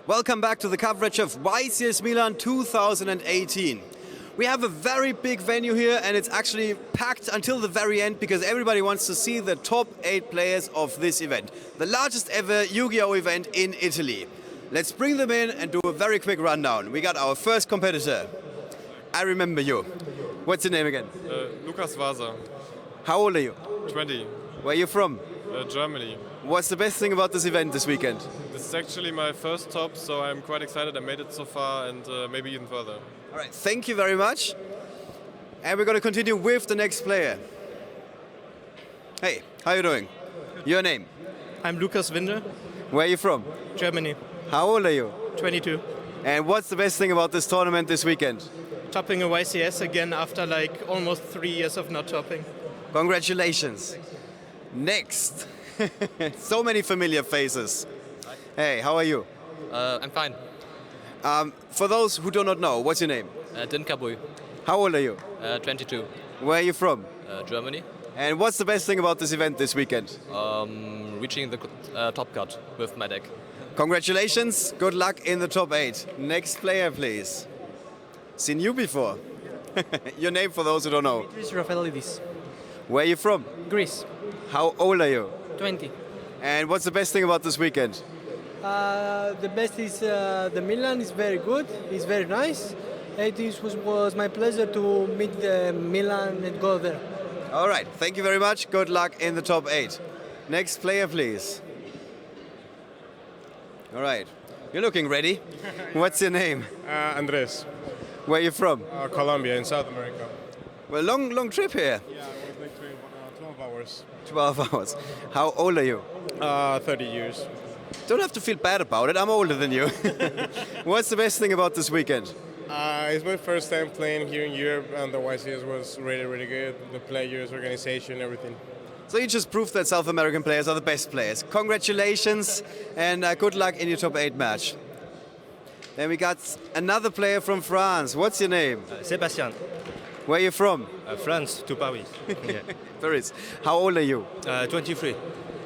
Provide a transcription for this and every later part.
Welcome back to the coverage of YCS Milan 2018. We have a very big venue here and it's actually packed until the very end because everybody wants to see the top 8 players of this event. The largest ever Yu-Gi-Oh! Event in Italy. Let's bring them in and do a very quick rundown. We got our first competitor. I remember you. What's your name again? Lukas Vasa. How old are you? 20. Where are you from? Germany. What's the best thing about this event this weekend? This is actually my first top, so I'm quite excited. I made it so far and maybe even further. All right, thank you very much. And we're going to continue with the next player. Hey, how are you doing? Your name? I'm Lukas Winder, Where are you from? Germany, How old are you? 22. And what's the best thing about this tournament this weekend? Topping a YCS again after like almost 3 years of not topping. Congratulations. Next. So many familiar faces. Hey, how are you? I'm fine. For those who do not know, what's your name? Din Kabui, How old are you? 22, Where are you from? Germany. And what's the best thing about this event this weekend? Reaching the top cut with my deck. Congratulations, good luck in the top 8. Next player, please. Seen you before. Your name for those who don't know. This is Rafaelidis, Where are you from? Greece, How old are you? 20. And what's the best thing about this weekend? The best is the Milan is very good. It's very nice. Was my pleasure to meet the Milan and go there. All right, thank you very much. Good luck in the top 8. Next player, please. All right, you're looking ready. What's your name? Andres. Where are you from? Colombia in South America. Well, long trip here. Yeah, it was like 12 hours. 12 hours. How old are you? 30 years. Don't have to feel bad about it. I'm older than you. What's the best thing about this weekend? It's my first time playing here in Europe and the YCS was really, really good. The players, organization, everything. So you just proved that South American players are the best players. Congratulations and good luck in your top 8 match. Then we got another player from France. What's your name? Sébastien, Where are you from? France to Paris. Yeah. Paris. How old are you? 23.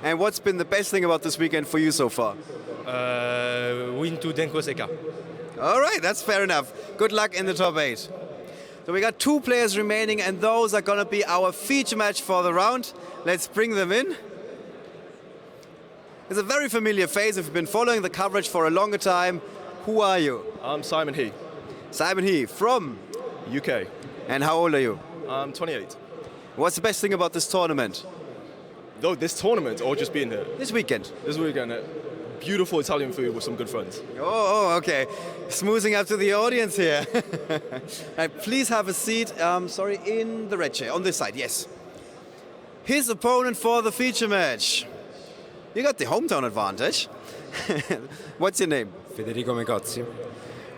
And what's been the best thing about this weekend for you so far? Win to Denko Seka. All right, that's fair enough. Good luck in the top 8. So we got 2 players remaining and those are going to be our feature match for the round. Let's bring them in. It's a very familiar face if you've been following the coverage for a longer time. Who are you? I'm Simon He, Simon He, from? UK. And how old are you? I'm 28. What's the best thing about this tournament? Though this tournament or just being here? This weekend. This weekend, beautiful Italian food with some good friends. Oh, okay. Smoozing up to the audience here. Please have a seat, in the red chair, on this side, yes. His opponent for the feature match. You got the hometown advantage. What's your name? Federico Mecozzi,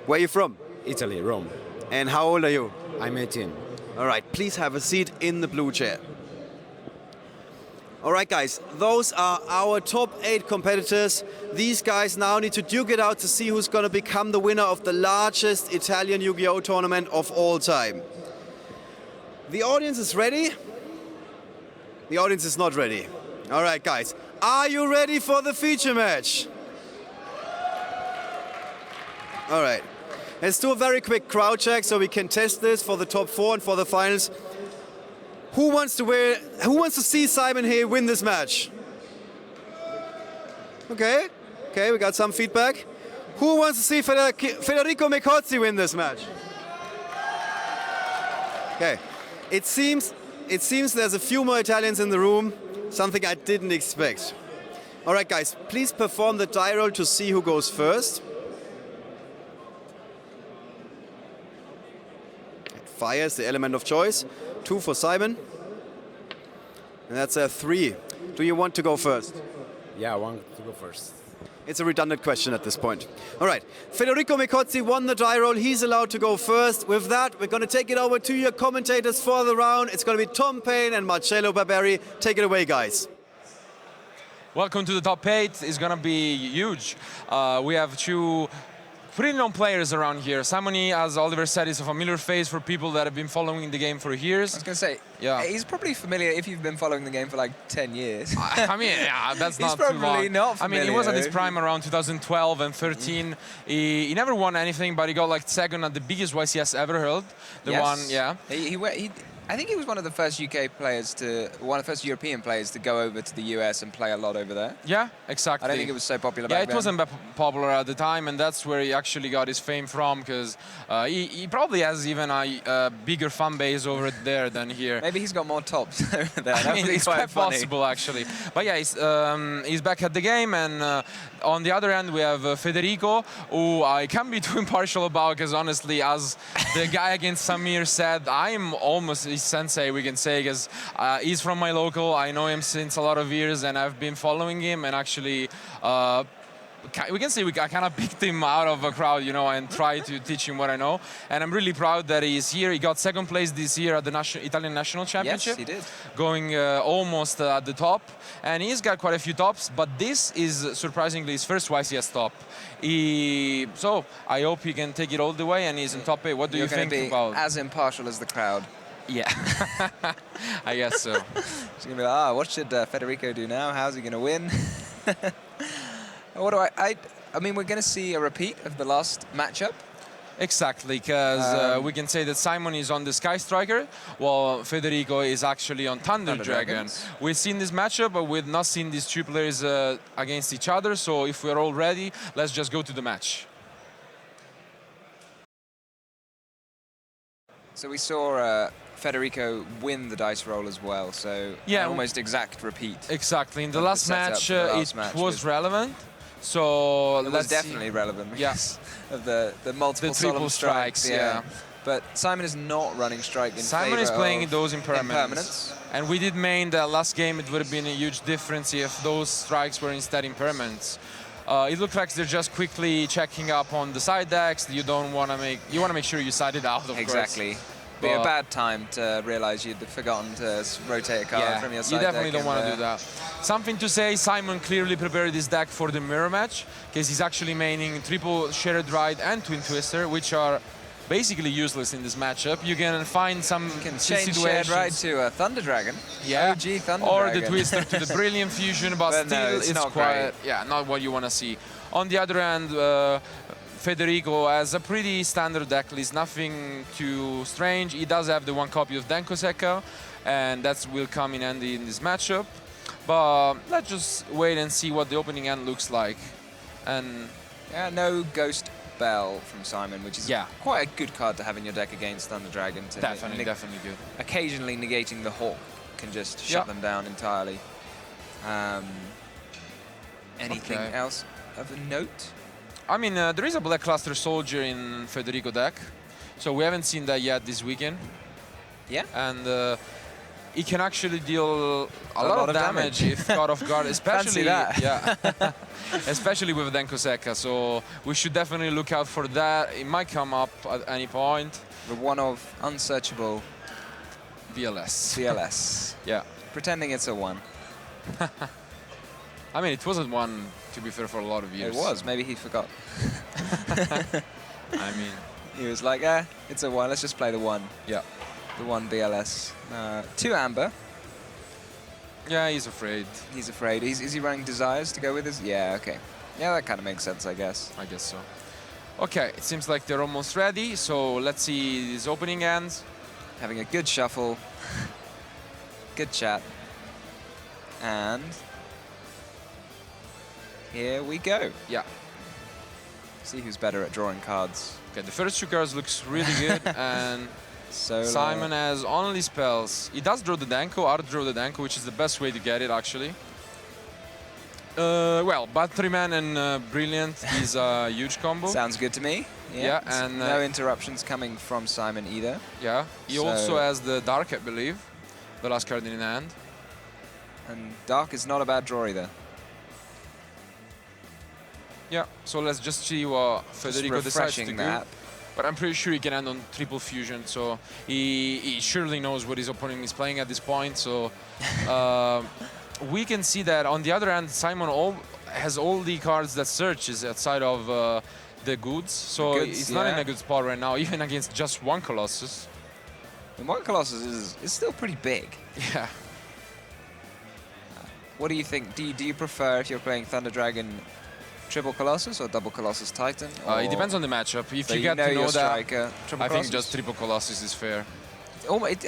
Where are you from? Italy, Rome. And how old are you? I'm 18. All right, please have a seat in the blue chair. All right, guys, those are our top 8 competitors. These guys now need to duke it out to see who's going to become the winner of the largest Italian Yu-Gi-Oh! Tournament of all time. The audience is ready. The audience is not ready. All right, guys, are you ready for the feature match? All right, let's do a very quick crowd check so we can test this for the top 4 and for the finals. Who wants to see Simon here win this match? Okay, we got some feedback. Who wants to see Federico Mecozzi win this match? Okay, it seems there's a few more Italians in the room, something I didn't expect. All right, guys, please perform the die roll to see who goes first. Fire is the element of choice. 2 for Simon. And that's a 3. Do you want to go first? Yeah, I want to go first. It's a redundant question at this point. All right, Federico Mecozzi won the die roll. He's allowed to go first. With that, we're going to take it over to your commentators for the round. It's going to be Tom Payne and Marcello Barberi. Take it away, guys. Welcome to the top 8. It's going to be huge. We have 2 pretty known players around here. Simone, as Oliver said, is a familiar face for people that have been following the game for years. I was going to say, yeah, he's probably familiar if you've been following the game for like 10 years. I mean, yeah, that's he's not too long. probably not familiar. I mean, he was at his prime around 2012 and 13. He never won anything, but he got like second at the biggest YCS ever held. The one, yeah. I think he was one of the first UK players one of the first European players to go over to the US and play a lot over there. Yeah, exactly. I don't think it was so popular back then. Yeah, it wasn't that popular at the time, and that's where he actually got his fame from, because he probably has even a bigger fan base over there than here. Maybe he's got more tops over there. I mean, it's quite possible, actually. But yeah, he's back at the game, and on the other end, we have Federico, who I can't be too impartial about, because honestly, as the guy against Samir said, I'm almost his sensei, we can say, because he's from my local. I know him since a lot of years, and I've been following him, and actually we can say I kind of picked him out of a crowd, you know, and tried to teach him what I know. And I'm really proud that he's here. He got second place this year at the Italian National Championship. Yes, he did. Going almost at the top. And he's got quite a few tops, but this is surprisingly his first YCS top. So I hope he can take it all the way, and he's in top 8. What do you think about? As impartial as the crowd. Yeah, I guess so. She's going to be like, what should Federico do now? How's he going to win? I mean, we're going to see a repeat of the last matchup. Exactly, because we can say that Simon is on the Sky Striker, while Federico is actually on Thunder Dragon. We've seen this matchup, but we've not seen these two players against each other. So if we're all ready, let's just go to the match. So we saw Federico win the dice roll as well, so yeah, almost exact repeat. Exactly. In the last match, it was relevant. So it was definitely relevant. Yes, of the multiple triple strikes. Yeah. But Simon is not running strike in Simon is playing those impermanents. Impermanents. And we did main the last game. It would have been a huge difference if those strikes were instead impermanents. It looks like they're just quickly checking up on the side decks. You don't want to make. You want to make sure you side it out. Of exactly. course. Be a bad time to realize you'd forgotten to rotate a card from your side. You definitely don't want to do that. Something to say, Simon clearly prepared this deck for the mirror match, because he's actually maining triple shared ride and twin twister, which are basically useless in this matchup. You can find some change shared ride to a Thunder Dragon. Yeah, OG Thunder or Dragon. the twister to the Brilliant Fusion, but still no, it's not quite, not what you want to see. On the other hand, Federico has a pretty standard deck list, nothing too strange. He does have the one copy of Denko Sekka, and that will come in handy in this matchup. But let's just wait and see what the opening hand looks like. And yeah, no Ghost Bell from Simon, which is quite a good card to have in your deck against Thunder Dragon. Definitely good. Occasionally negating the Hawk can just shut them down entirely. Anything else of a note? I mean, there is a Black Cluster Soldier in Federico deck, so we haven't seen that yet this weekend. Yeah. And he can actually deal a lot of damage if caught off guard, especially especially with Denko Sekka. So we should definitely look out for that. It might come up at any point. The one of unsearchable VLS. Yeah. Pretending it's a 1. I mean, it wasn't 1, to be fair, for a lot of years. It was. Maybe he forgot. I mean, he was like, it's a 1. Let's just play the 1. Yeah. The 1 BLS. 2 Amber. Yeah, he's afraid. He's afraid. Is he running Desires to go with his? Yeah, okay. Yeah, that kind of makes sense, I guess. I guess so. Okay, it seems like they're almost ready, so let's see these opening hands. Having a good shuffle. Good chat. And here we go. Yeah. See who's better at drawing cards. Okay, the first 2 cards looks really good, and Simon has only spells. He does draw the Denko, out-draw the Denko, which is the best way to get it, actually. Well, Batteryman and Brilliant is a huge combo. Sounds good to me. Yeah, and no interruptions coming from Simon either. Yeah, he also has the Dark, I believe, the last card in hand. And Dark is not a bad draw either. Yeah, so let's just see what Federico decides to do. But I'm pretty sure he can end on triple fusion, so he surely knows what his opponent is playing at this point. So we can see that on the other hand, Simon has all the cards that searches outside of the goods. So goods, he's not in yeah. a good spot right now, even against just one Colossus. And one Colossus is still pretty big. Yeah. What do you think? Do you prefer, if you're playing Thunder Dragon, triple Colossus or double Colossus Titan? It depends on the matchup. If So you you get know to know your that, striker, triple I think Colossus? just triple Colossus is fair.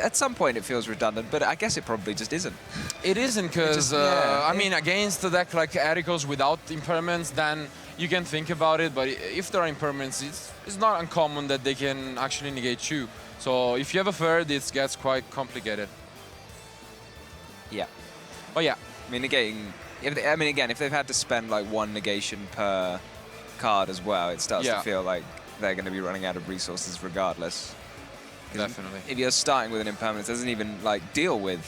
At some point it feels redundant, but I guess it probably just isn't. It isn't, because, just- yeah, I mean, against a deck like Ericos without impermanence, then you can think about it, but if there are impermanents, it's not uncommon that they can actually negate you. So if you have a third, it gets quite complicated. Yeah. But yeah, I mean, again, if they've had to spend like one negation per card as well, it starts Yeah. to feel like they're going to be running out of resources regardless. 'Cause definitely. If you're starting with an impermanence, it doesn't even like deal with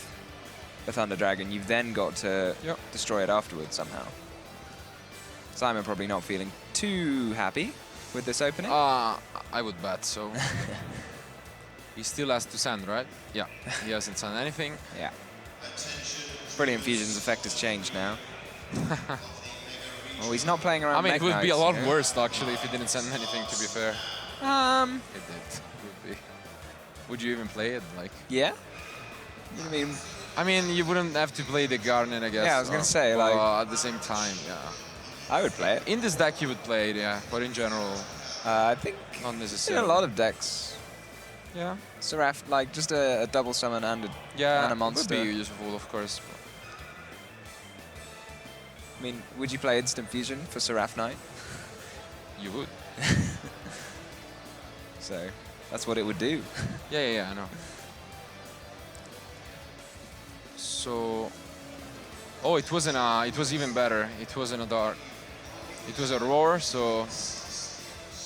the Thunder Dragon. You've then got to Yep. destroy it afterwards somehow. Simon probably not feeling too happy with this opening. I would bet so. He still has to send, right? Yeah, he hasn't sent anything. Yeah. Brilliant Fusion's effect has changed now. Oh, he's not playing around. I mean, it would be a Mekk lot Knights, you know? worse, actually, if he didn't send anything, to be fair. It did. Would be. Would you even play it? Like? Yeah. I mean, you wouldn't have to play the Garnet, I guess. Yeah, I was gonna say, but, like- at the same time, yeah. I would play it. In this deck, you would play it, yeah. But in general, I think not in necessarily. a lot of decks, Yeah. Seraph, like just a double summon and a, Yeah, and a monster. would be useful, of course. I mean, would you play Instant Fusion for Seraph Knight? You would. So that's what it would do. Yeah, I know. So, it wasn't it was even better. It wasn't a dart. It was a roar, so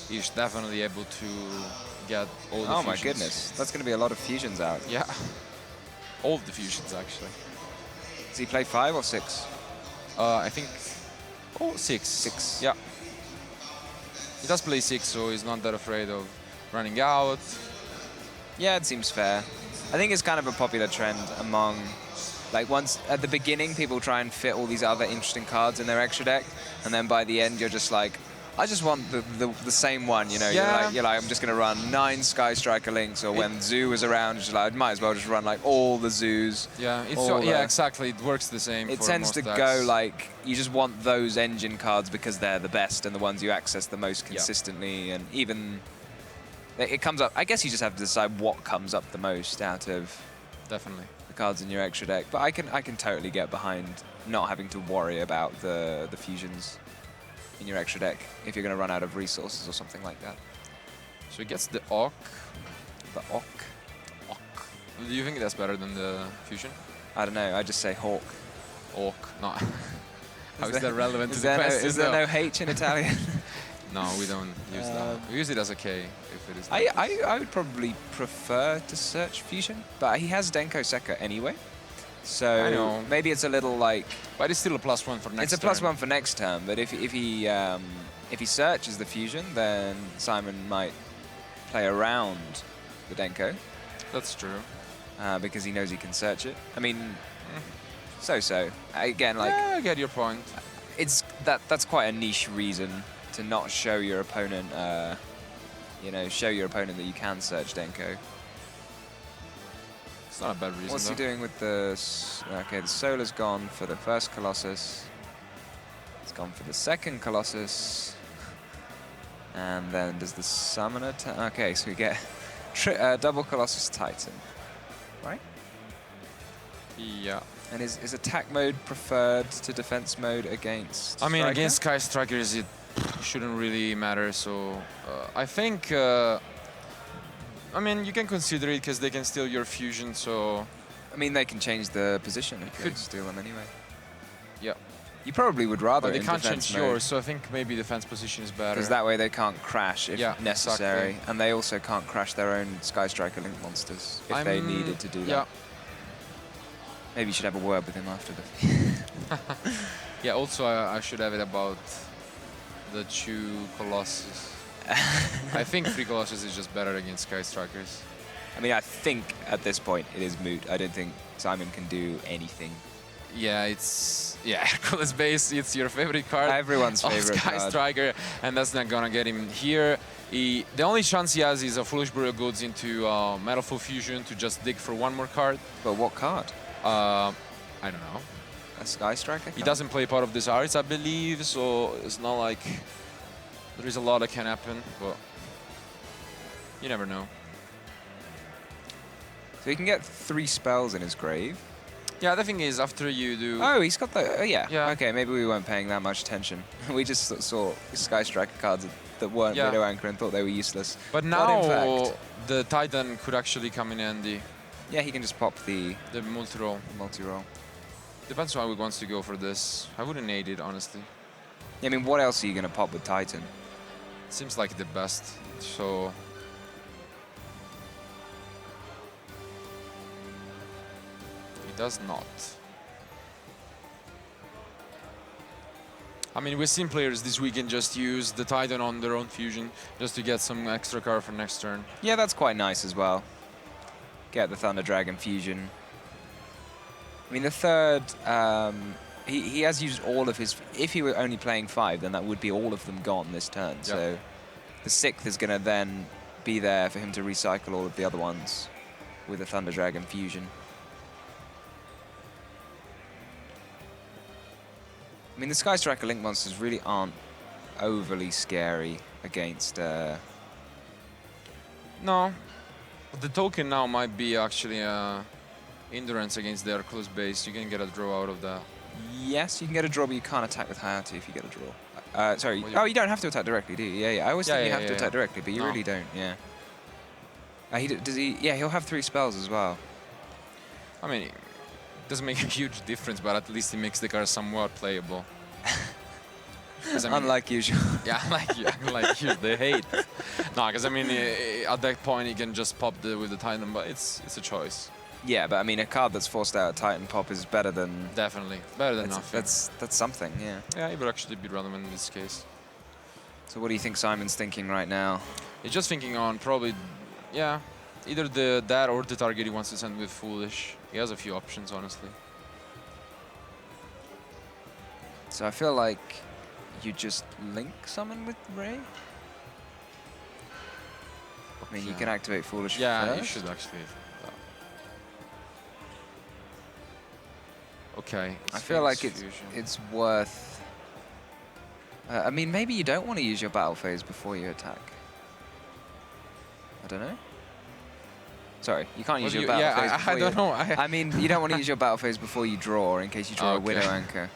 he's definitely able to get all the Oh fusions. my goodness, that's going to be a lot of fusions out. Yeah. All the fusions, actually. Does he play 5 or 6? I think... Oh, 6. 6. Yeah. He does play 6, so he's not that afraid of running out. Yeah, it seems fair. I think it's kind of a popular trend among, like, once at the beginning people try and fit all these other interesting cards in their extra deck, and then by the end you're just like, I just want the same one, you know. Yeah. You're like I'm just gonna run 9 Sky Striker Links, or when Zoo was around, just like I might as well just run like all the Zoos. Yeah, all exactly. It works the same. It for tends most to decks. go like you just want those engine cards because they're the best and the ones you access the most consistently, and even it comes up. I guess you just have to decide what comes up the most out of Definitely the cards in your extra deck. But I can totally get behind not having to worry about the fusions in your extra deck if you're going to run out of resources or something like that. So he gets the Orc. The Orc. Do you think that's better than the fusion? I don't know. I just say Hawk. Orc. No. How is that relevant to Is the there no, question? is there no H in Italian? No, we don't use that. We use it as a K if it is. I would probably prefer to search Fusion, but he has Denko Sekka anyway. So I know. maybe it's a little like... But it's still a +1 for next It's a +1 turn. for next turn, but if he searches the Fusion, then Simon might play around the Denko. That's true. Because he knows he can search it. I mean, so. Again, like... Yeah, I get your point. It's that's quite a niche reason to not show your opponent, show your opponent that you can search Denko. It's not a bad reason. What's though. he doing with the... Okay, the Solar's gone for the first Colossus. It's gone for the second Colossus. And then does the Summoner... Okay, so we get double Colossus Titan. Right? Yeah. And is attack mode preferred to defense mode against I mean, Striker? against Sky Strikers, it shouldn't really matter. So I think... I mean, you can consider it because they can steal your fusion, so... I mean, they can change the position if they steal them anyway. Yeah. You probably would rather But they in can't defense change mode, yours, so I think maybe defense position is better. because that way they can't crash if Yeah, necessary, exactly. and they also can't crash their own Sky Striker Link monsters if they needed to do that. Yeah. Maybe you should have a word with him after the... Yeah, also I should have it about the 2 Colossus. I think 3 Colossus is just better against Sky Strikers. I mean, I think at this point it is moot. I don't think Simon can do anything Yeah, it's Hercules base. It's your favorite card. Everyone's favorite Sky card. Striker, and that's not gonna get him here. The only chance he has is a Foolish Burial Goods into Metal Full Fusion to just dig for one more card. But what card? I don't know. A Sky Striker card? He doesn't play part of this arts, I believe, so it's not like there is a lot that can happen, but you never know. So he can get 3 spells in his grave. Yeah, the thing is, after you do... Oh, he's got the... Oh, yeah. Yeah. Okay, maybe we weren't paying that much attention. We just saw Sky Striker cards that weren't Widow Anchor and thought they were useless. But now the Titan could actually come in handy. Yeah, he can just pop the multi-roll. Multi-roll. Depends on how he wants to go for this. I wouldn't hate it, honestly. Yeah, I mean, what else are you going to pop with Titan? Seems like the best, so... He does not. I mean, we've seen players this weekend just use the Titan on their own fusion just to get some extra card for next turn. Yeah, that's quite nice as well. Get the Thunder Dragon fusion. I mean, the third, he has used all of his... If he were only playing 5, then that would be all of them gone this turn. Yep. So the 6th is going to then be there for him to recycle all of the other ones with a Thunder Dragon fusion. I mean, the Sky Striker Link monsters really aren't overly scary against... No. But the token now might be actually endurance against the Hercules base. You can get a draw out of that. Yes, you can get a draw, but you can't attack with Hayate if you get a draw. Sorry. Oh, you don't have to attack directly, do you? Yeah. I always think you have to attack directly, but you really don't, yeah. Does he? Yeah, he'll have 3 spells as well. I mean, it doesn't make a huge difference, but at least it makes the card somewhat playable. I mean, unlike usual. Yeah, unlike you, they hate. No, because I mean, at that point he can just pop with the Titan, but it's a choice. Yeah, but I mean, a card that's forced out a Titan pop is better than... Definitely, better than nothing. That's something, yeah. Yeah, it would actually be relevant in this case. So what do you think Simon's thinking right now? He's just thinking on probably, yeah, either that or the target he wants to send with Foolish. He has a few options, honestly. So I feel like you just link summon with Ray? I mean, you can activate Foolish first. Yeah, you should actually. Okay. I feel like it's worth... I mean, maybe you don't want to use your battle phase before you attack. I don't know. Sorry, you can't use your battle phase before I don't know. I mean, you don't want to use your battle phase before you draw, in case you draw a Widow Anchor.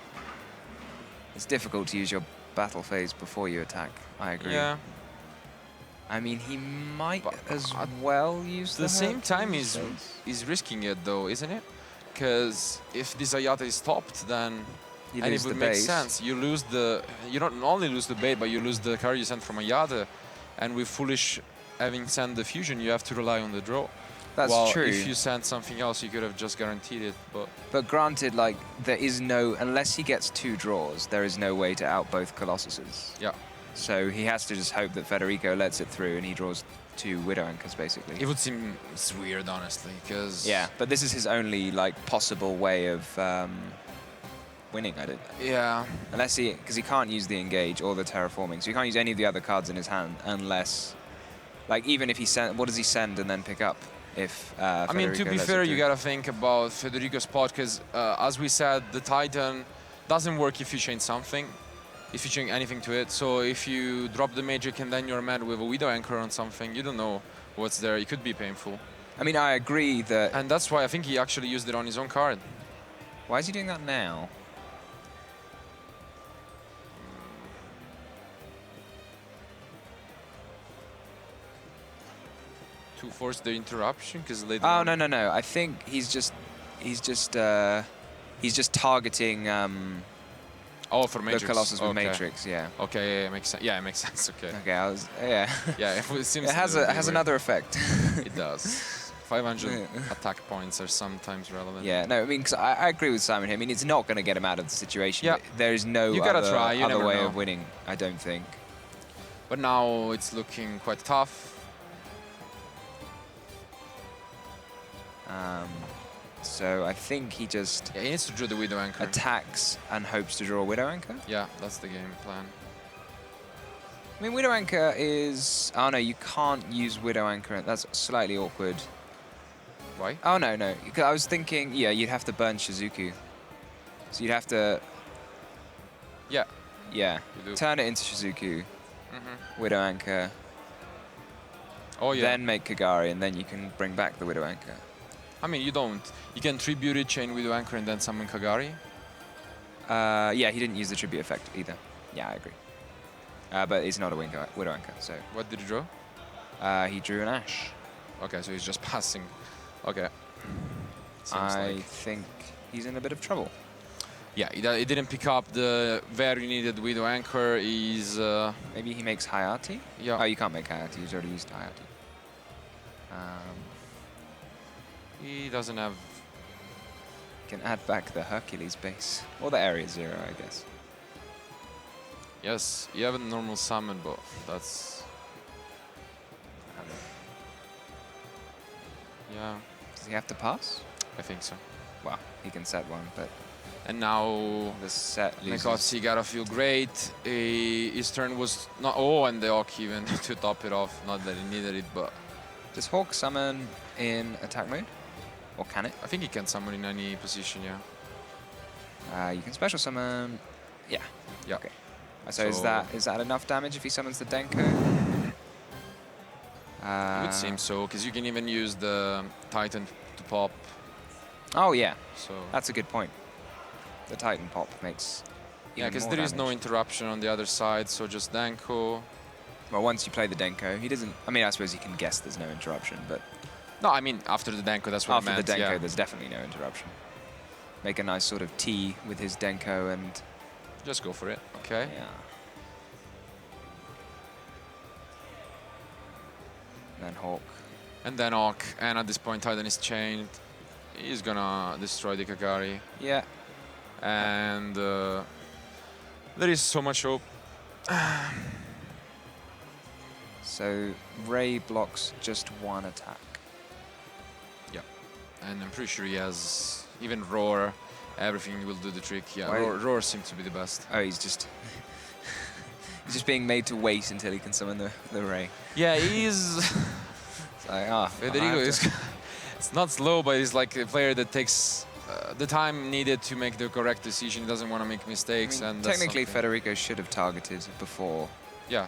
It's difficult to use your battle phase before you attack. I agree. Yeah. I mean, he might as well use the same time he's risking it, though, isn't it? Because if this Ayata is stopped, then it would make sense. You lose you don't only lose the bait, but you lose the card you sent from Ayata. And with Foolish having sent the fusion, you have to rely on the draw. That's true. If you sent something else, you could have just guaranteed it. But granted, like, there is no... Unless he gets 2 draws, there is no way to out both Colossuses. Yeah. So he has to just hope that Federico lets it through and he draws 2 Widow Anchors, basically. It would seem weird, honestly, because... Yeah, but this is his only, like, possible way of winning, I don't... Yeah. Unless he... Because he can't use the Engage or the Terraforming, so he can't use any of the other cards in his hand unless... Like, even if he send... What does he send and then pick up? If I mean, to be fair, you gotta think about Federico's spot, because as we said, the Titan doesn't work if you change something, if you change anything to it. So if you drop the Magic and then you're mad with a Widow Anchor on something, you don't know what's there. It could be painful. I mean, I agree that... And that's why I think he actually used it on his own card. Why is he doing that now? To force the interruption, because later. Oh no! I think he's just targeting. Oh, for Matrix. The Colossus with Matrix, yeah. Okay, yeah, it makes sense. Yeah, it makes sense. Okay. Okay, yeah. Yeah, it seems. It has another effect. It does. 500 attack points are sometimes relevant. Yeah, no, I mean, because I agree with Simon here. I mean, it's not going to get him out of the situation. Yeah. There is no other way of winning, I don't think. But now it's looking quite tough. So I think he just Yeah, he needs to draw the Widow Anchor. attacks and hopes to draw a Widow Anchor. Yeah, that's the game plan. I mean, Widow Anchor is... Oh, no, you can't use Widow Anchor. That's slightly awkward. Why? Oh, no, no. I was thinking, yeah, you'd have to burn Shizuku. So you'd have to... Yeah. Yeah. You do. Turn it into Shizuku. Widow Anchor. Oh, yeah. Then make Kagari, and then you can bring back the Widow Anchor. I mean, you don't. You can tribute it, chain Widow Anchor, and then summon Kagari. Yeah, he didn't use the tribute effect either. Yeah, I agree. But it's not a Widow Anchor, so... What did he draw? He drew an Ash. Okay, so he's just passing. Okay. I think he's in a bit of trouble. Yeah, he didn't pick up the very needed Widow Anchor. He's... Maybe he makes Hayate? Yeah. Oh, you can't make Hayate. He's already used Hayate. He doesn't have... Can add back the Hercules base. Or the Area Zero, I guess. Yes, you have a normal summon, but that's... Yeah, Does he have to pass? I think so. Well, he can set one, but And now the set loses. Mecozzi gotta feel great. His turn was not... Oh, and the Hawk even to top it off. Not that he needed it, but... Does Hawk summon in attack mode? Or can it? I think he can summon in any position, yeah. You can special summon. Yeah. Yeah. Okay. So is that enough damage if he summons the Denko? It would seem so, because you can even use the Titan to pop. Oh yeah. So that's a good point. The Titan pop makes. Yeah, because there is no interruption on the other side, so just Denko. Well, once you play the Denko, he doesn't. I mean, I suppose you can guess there's no interruption, but. No, I mean after the Denko, that's what I meant. After the Denko, yeah. there's definitely no interruption. Make a nice sort of T with his Denko and. Just go for it. Okay. Yeah. Then Hawk. And then Hawk, and at this point Titan is chained. He's gonna destroy the Kagari. Yeah. And there is so much hope. So Ray blocks just one attack. Yeah. And I'm pretty sure he has even Roar. Everything will do the trick. Yeah, Roar seems to be the best. Oh, he's just he's just being made to wait until he can summon the Ray. Yeah, he's Federico is it's not slow, but he's like a player that takes the time needed to make the correct decision. He doesn't want to make mistakes. I mean, and technically, Federico should have targeted before. Yeah.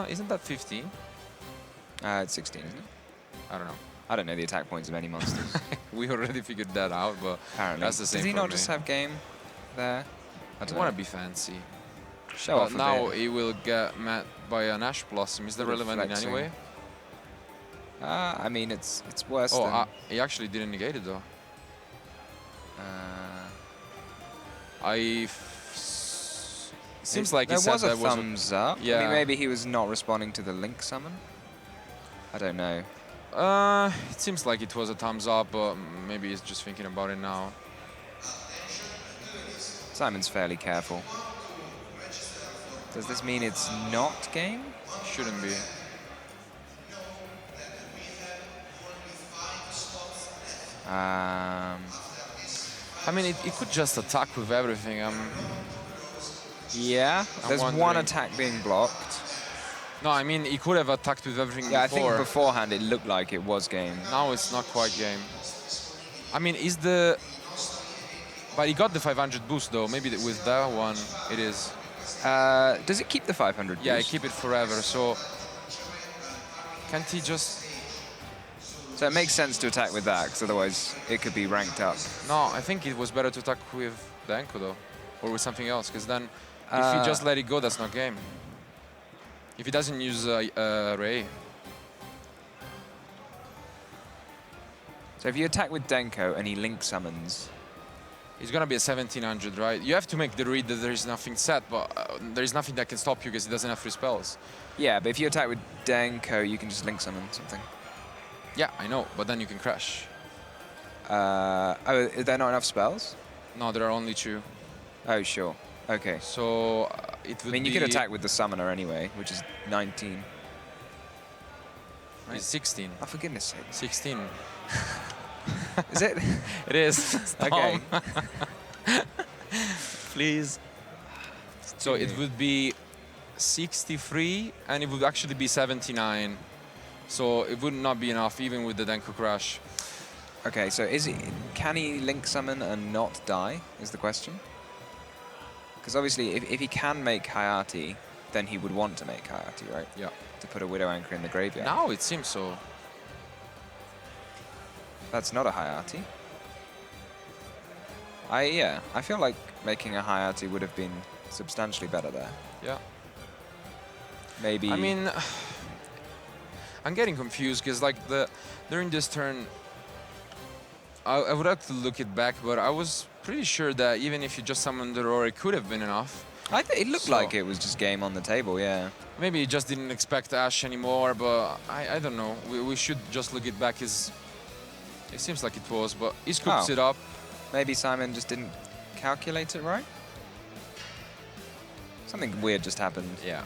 Isn't that 15? It's 16, isn't it? I don't know. I don't know the attack points of any monsters. We already figured that out, but apparently that's the same. Does he for not me. just have game there? I don't want to know. be fancy. Show off a now bit. he will get met by an Ash Blossom. Is that relevant in any way? I mean, it's worse than... Oh, he actually didn't negate it though. Seems like he said there was a that was thumbs up. Yeah. I mean, maybe he was not responding to the Link summon. I don't know. It seems like it was a thumbs up, but maybe he's just thinking about it now. Simon's fairly careful. Does this mean it's not game? Shouldn't be. I mean, it could just attack with everything. Yeah, there's one wondering. attack being blocked. No, I mean, he could have attacked with everything Yeah, before. I think beforehand it looked like it was game. Now it's not quite game. I mean, is the... But he got the 500 boost though. Maybe with that one it is. Does it keep the 500 boost? Yeah, I keep it forever, so... Can't he just... So it makes sense to attack with that, because otherwise it could be ranked up. No, I think it was better to attack with the Enko though. Or with something else, because then if you just let it go, that's not game. If he doesn't use Ray. So if you attack with Denko and he link summons... It's gonna be a 1700, right? You have to make the read that there is nothing set, but there is nothing that can stop you because he doesn't have free spells. Yeah, but if you attack with Denko, you can just link summon something. Yeah, I know, but then you can crash. Oh, is there not enough spells? No, there are only 2. Oh, sure. Okay. So it would be... I mean, you could attack with the summoner anyway, which is 19. right? It's 16. Oh, for goodness sake. 16. Is it? It is. Okay. Please. So it would be 63, and it would actually be 79. So it would not be enough, even with the Denko crash. Okay, so can he link summon and not die, is the question? Because obviously, if he can make Hayate, then he would want to make Hayate, right? Yeah. To put a Widow Anchor in the graveyard. Now it seems so. That's not a Hayate. I feel like making a Hayate would have been substantially better there. Yeah. Maybe. I mean, I'm getting confused because like during this turn, I would have to look it back, but I was pretty sure that even if you just summoned the roar, it could have been enough. It looked like it was just game on the table, yeah. Maybe he just didn't expect Ash anymore, but I don't know. We should just look it back. It seems like it was, but he scoops it up. Maybe Simon just didn't calculate it right? Something weird just happened. Yeah.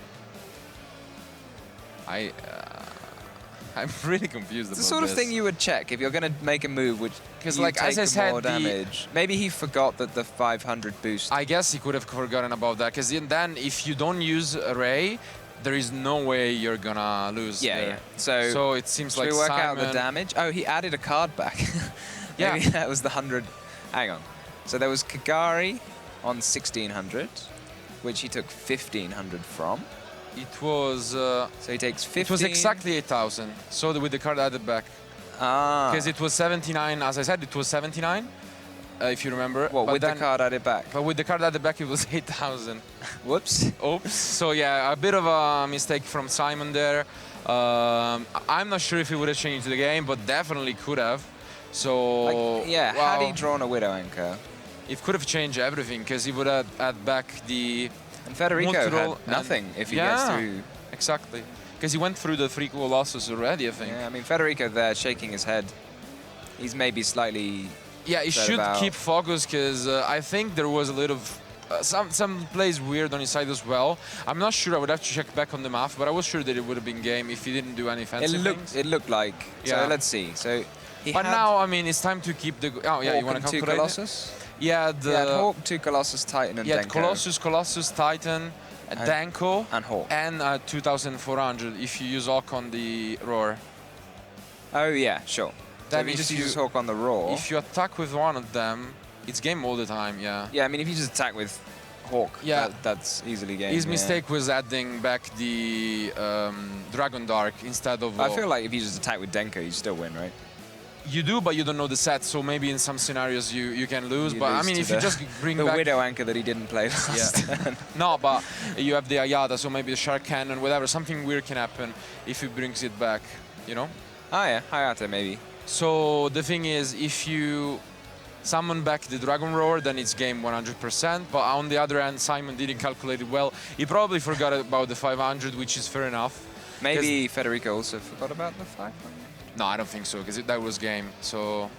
I'm really confused about It's the sort of this. thing you would check if you're going to make a move which Because, you like, take as I said, more damage. Maybe he forgot that the 500 boost. I guess he could have forgotten about that, because then if you don't use Ray, there is no way you're gonna lose. Yeah, there. yeah. So it seems should like we work Simon, out the damage? Oh, he added a card back. Yeah. Maybe that was the 100. Hang on. So there was Kagari on 1600, which he took 1500 from. It was. So he takes 15. It was exactly 8,000. So with the card added back. Ah. Because it was 79. As I said, it was 79. If you remember. What, with the card added back? But with the card added back, it was 8,000. Whoops. Oops. So yeah, a bit of a mistake from Simon there. I'm not sure if he would have changed the game, but definitely could have. So yeah, well, had he drawn a Widow Anchor, it could have changed everything, because he would have add back the. And Federico multi-roll had nothing if he yeah, gets through. Exactly. Because he went through the 3 Colossus already, I think. Yeah, I mean, Federico there shaking his head. He's maybe slightly. Yeah, he should keep focused, because I think there was a little. Some plays weird on his side as well. I'm not sure. I would have to check back on the math, but I was sure that it would have been game if he didn't do any fancy things. It looked like. Yeah. So let's see. So. But now, I mean, it's time to keep the. Oh yeah, you want to calculate 2 Colossus? It? Yeah, the Hawk, 2 Colossus, Titan, and Denko. Colossus, Titan, Denko, and Hawk, and 2,400 if you use Hawk on the roar. Oh yeah, sure. So if you just use Hawk on the roar. If you attack with one of them, it's game all the time. Yeah. Yeah, I mean, if you just attack with Hawk, yeah, that's easily game. His mistake was adding back the Dragon Dark instead of. I feel like if you just attack with Denko, you still win, right? You do, but you don't know the set, so maybe in some scenarios you can lose. But I mean, if you just bring the back Widow Anchor that he didn't play last turn. No, but you have the Ayada, so maybe the Shark Cannon, whatever. Something weird can happen if he brings it back, you know? Ah, yeah, Hayate maybe. So the thing is, if you summon back the Dragon Roar, then it's game 100%. But on the other hand, Simon didn't calculate it well. He probably forgot about the 500, which is fair enough. Maybe Federico also forgot about the 500. No, I don't think so, because that was game. So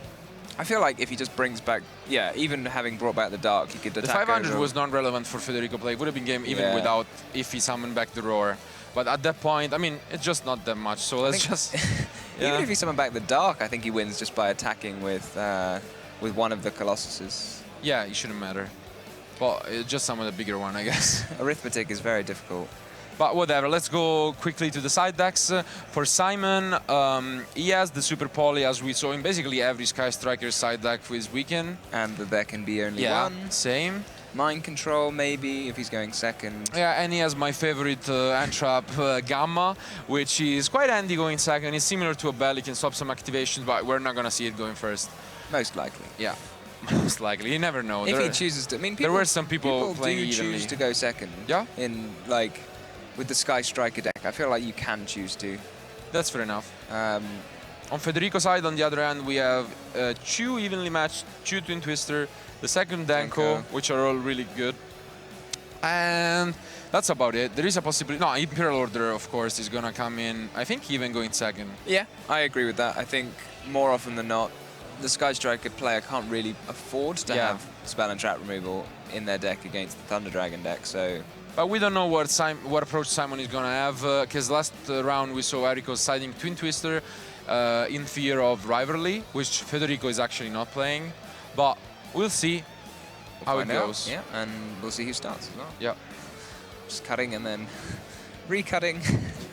I feel like if he just brings back, yeah, even having brought back the Dark, he could attack. The 500 was non-relevant for Federico play. It would have been game even without if he summoned back the Roar. But at that point, I mean, it's just not that much. So let's just. Even if he summoned back the Dark, I think he wins just by attacking with one of the Colossuses. Yeah, it shouldn't matter. But just summon a bigger one, I guess. Arithmetic is very difficult. But whatever, let's go quickly to the side decks. For Simon, he has the Super Poly, as we saw in basically every Sky Striker side deck for his weekend. And that there can be only one. Same. Mind Control, maybe, if he's going second. Yeah, and he has my favorite Entrap Gamma, which is quite handy going second. It's similar to a Bell, it can stop some activations, but we're not going to see it going first. Most likely. Yeah, most likely. You never know. If he chooses to. I mean, people, there were some people playing do evenly. choose to go second. Yeah? In, like, with the Sky Striker deck. I feel like you can choose to. That's fair enough. On Federico's side, on the other hand, we have 2 evenly matched, 2 Twin Twister, the second Denko, which are all really good. And that's about it. There is a possibility. No, Imperial Order, of course, is going to come in, I think, even going second. Yeah, I agree with that. I think more often than not, the Sky Striker player can't really afford to have spell and trap removal in their deck against the Thunder Dragon deck. So But we don't know what approach Simon is gonna have, because last round we saw Eriko siding Twin Twister in fear of rivalry, which Federico is actually not playing. But we'll see how it goes. Yeah, and we'll see who starts as well. Yeah. Just cutting and then recutting.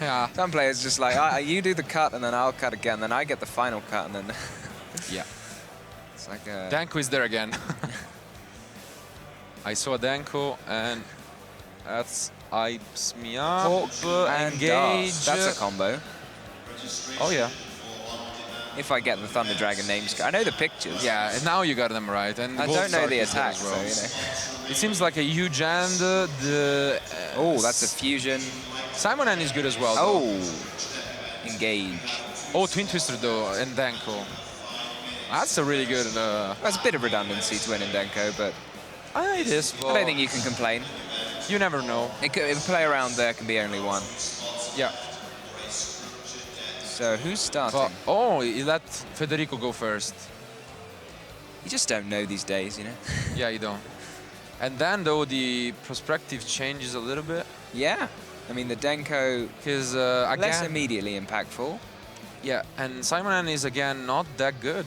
Yeah. Some players just like, you do the cut and then I'll cut again, then I get the final cut and then... Yeah. It's like a... Danko is there again. I saw Danko and that's hypes me up. Hawk and engage. That's a combo. Oh yeah. If I get the Thunder Dragon names, I know the pictures. Yeah, and now you got them right. And I both don't know the Sarkis there attack, as well. so you know. It seems like a huge hand. Oh, that's a fusion. Simon N is good as well. Though. Oh, engage. Oh, Twin Twister though, and Danko. That's a really good. That's a bit of redundancy to win in Denko, but it is. I don't think you can complain. You never know. If a play around there can be only one. Yeah. So who's starting? But, oh, he let Federico go first. You just don't know these days, you know? Yeah, you don't. And then, though, the perspective changes a little bit. Yeah. I mean, the Denko is less immediately impactful. Yeah, and Simon N is, again, not that good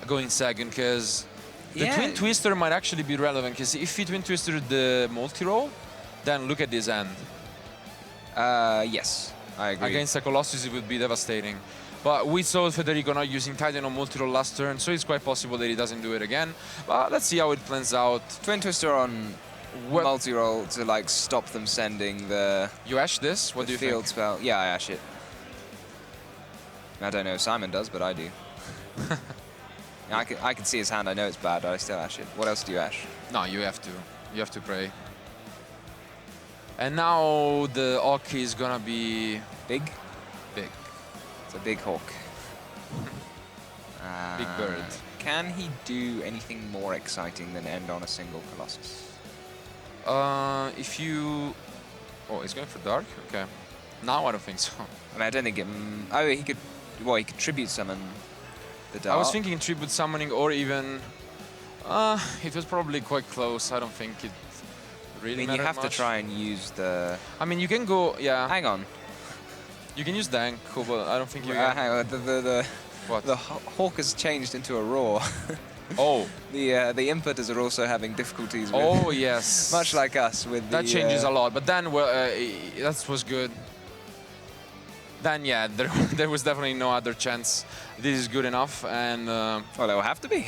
going second, because the Twin Twister might actually be relevant, because if he Twin Twister the multi-roll, then look at this end. Yes, I agree. Against a Colossus, it would be devastating. But we saw Federico not using Titan on multi-roll last turn, so it's quite possible that he doesn't do it again. But let's see how it plans out. Twin Twister on multi-roll to like stop them sending the... You ash this? What do you think? Field spell. Yeah, I ash it. I don't know if Simon does, but I do. I can see his hand. I know it's bad, but I still ash it. What else do you ash? No, you have to. You have to pray. And now the Hawk is gonna be... Big? Big. It's a big Hawk. Big bird. Can he do anything more exciting than end on a single Colossus? If you... Oh, he's going for Dark? Okay. Now I don't think so. I mean, I don't think it... Oh, he could... Well, he could tribute summon the Dark. I was thinking tribute summoning or even... it was probably quite close. I don't think it really mattered you have much. to try and use the... I mean, you can go... Yeah. Hang on. You can use Danko, but I don't think you hang can... on. What? The Hawk has changed into a Roar. Oh. The inputters are also having difficulties with... Oh, yes. Much like us with that the... changes a lot, but then well, that was good. Then, yeah, there was definitely no other chance. This is good enough, and... well, there will have to be.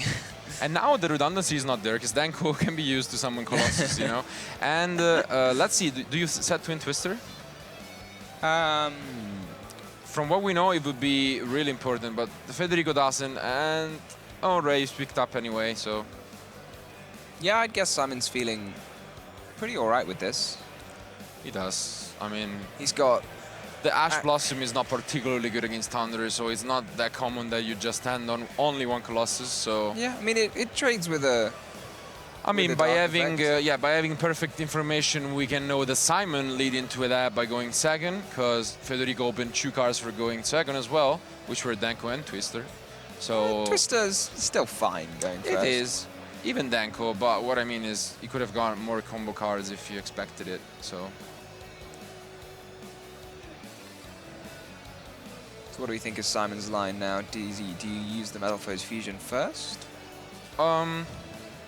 And now the redundancy is not there, because Danko can be used to summon Colossus, you know? And let's see, do you set Twin Twister? From what we know, it would be really important, but Federico doesn't, and... Oh, Ray's picked up anyway, so... Yeah, I guess Simon's feeling pretty all right with this. He does. I mean... He's got... The Ash Blossom is not particularly good against Thunder, so it's not that common that you just stand on only one Colossus, so... Yeah, I mean, it trades with a... I mean, by having perfect information, we can know that Simon lead into that by going second, because Federico opened 2 cards for going second as well, which were Danko and Twister. So... Twister's still fine going first. It is. Even Danko, but what I mean is, he could have gotten more combo cards if you expected it, so... So what do we think of Simon's line now? Do you use the Metal Foes Fusion first? Do